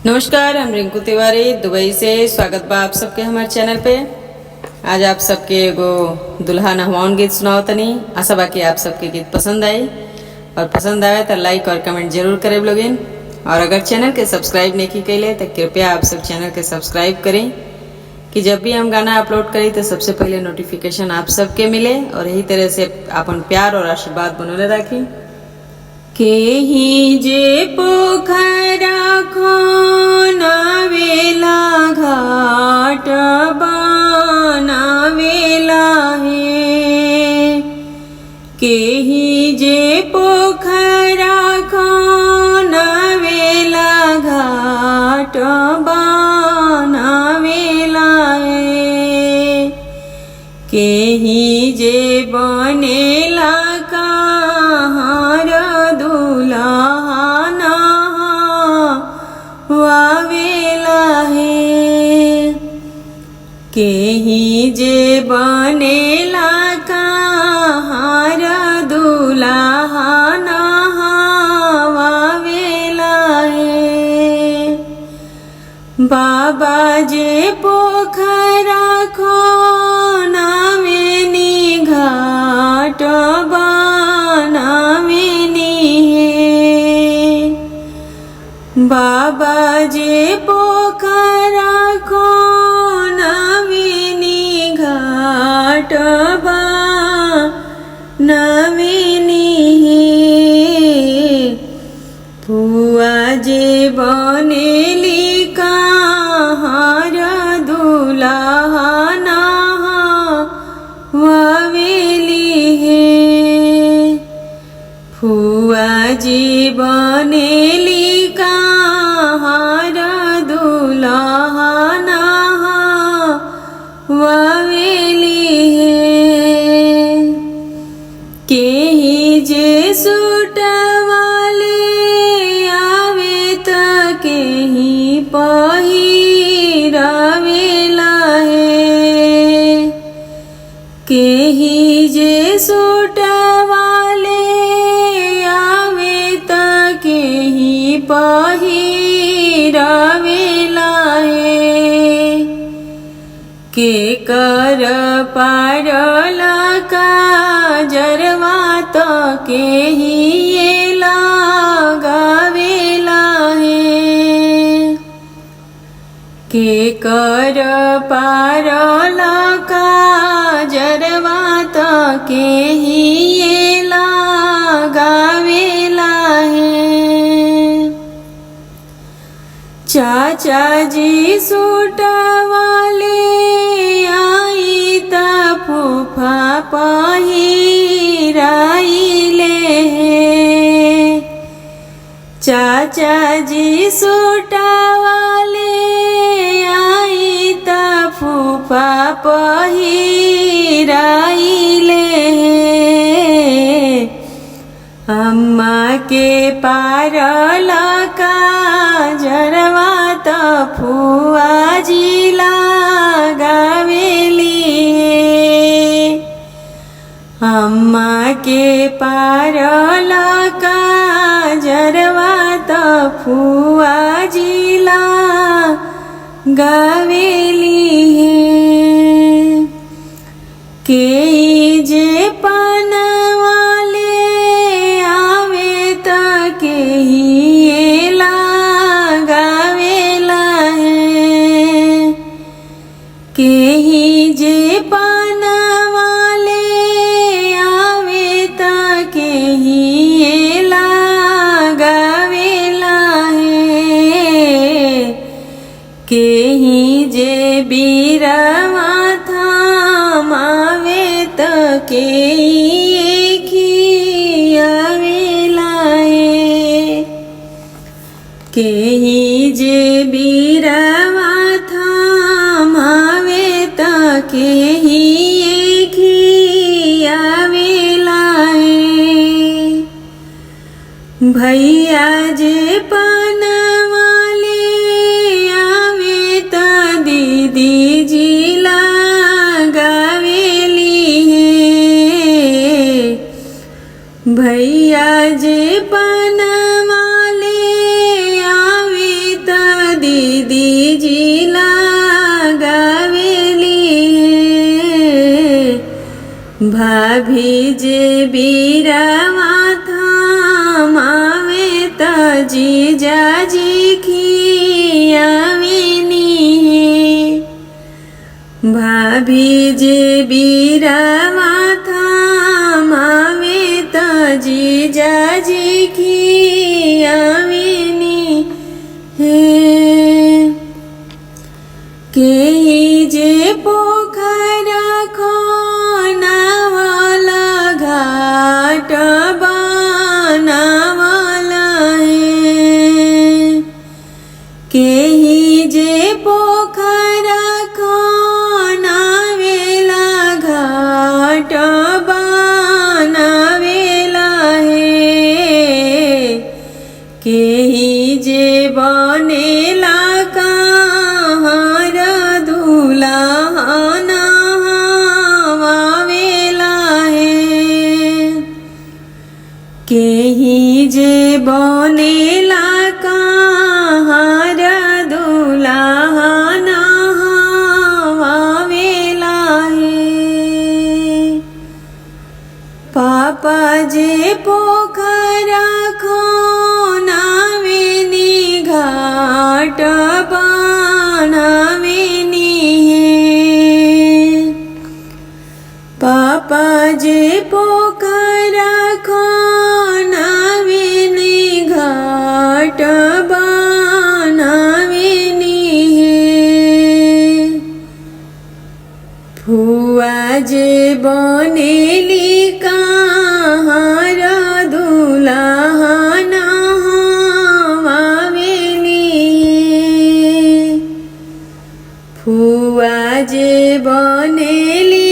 नमस्कार, हम रिंकू तिवारी दुबई से स्वागत बा आप सबके हमारे चैनल पे। आज आप सबके एगो दुल्हा नहवाउन गीत सुनाओ तनी। आशा बा कि आप सबके गीत पसंद आई और पसंद आवे तो लाइक और कमेंट जरूर करें लोगिन। और अगर चैनल के सब्सक्राइब नहीं कैले तो कृपया आप सब चैनल के सब्सक्राइब करें कि जब भी हम गाना अपलोड करें तो सबसे पहले नोटिफिकेशन आप सबके मिले और यही तरह से अपन प्यार और आशीर्वाद बनोले रखी। केही जे पोखरा नावेला घाट बनावेला है। केही जे पोखरा नावेला घाट बनावेला है। केही जे बनेला वावेला है। केही जे बनेला कहार दुल्हा वावेला है। बाबा जे पोखरा नावेनी घाट बनावेनी है। बाबा जे पोखरा नावेनी घाट बनावेनी है। फुआ जे बनेली कहार दुल्हा वावेली है। फुआ जी बनेली वावेली है। केही जे सूट वाले आवे त केही पहिरावेला है। केही जे सूट वाले आवे त केही पहिरावेला है। के कर पारल काजरवा त केही लगावेला है। के कर पारल काजरवा त केही लगावेला है। चाचा जी सूट वाले आई त फूफा पहिराइले है। चाचा जी सूट वाले आई त फूफा पहिराइले है। अम्मा के पारल काजरवा त फुआ जी लगावेली है। अम्मा के पारल काजरवा त फुआ जी लगावेली है। केही जे पनवाले आवे त केही लगावेला है। केही जे पनवाले आवे त केही लगावेला है। केही जे बीरवा थामावे त केही खियावेला है। केही जे बीरवा थामावे त केही खियावेला है। भैया जे पनवाले आवे त दीदी जी लगावेली है। भैया जे पनवाले आवे त भाभी जे बीरावा थामावे त जीजाजी खियावेनी भाभी जे बीरावा थामावे त जीजाजी खियावेनी हे केही जे पोखरा खनावाला घाट बनावाला हे केही जे पोखरा खनावेला घाट बनावेला हे केही जे बनेला केही जे बनेला कहार दुल्हन हवावेला हे पापा जे पोखरा खनावेनी घाट बनावेनी हे पापा जे पोखरा घाट बनावेनी हे फुआ जे बनेली कहार दुल्हन हवावेली हे फुआ जे बनेली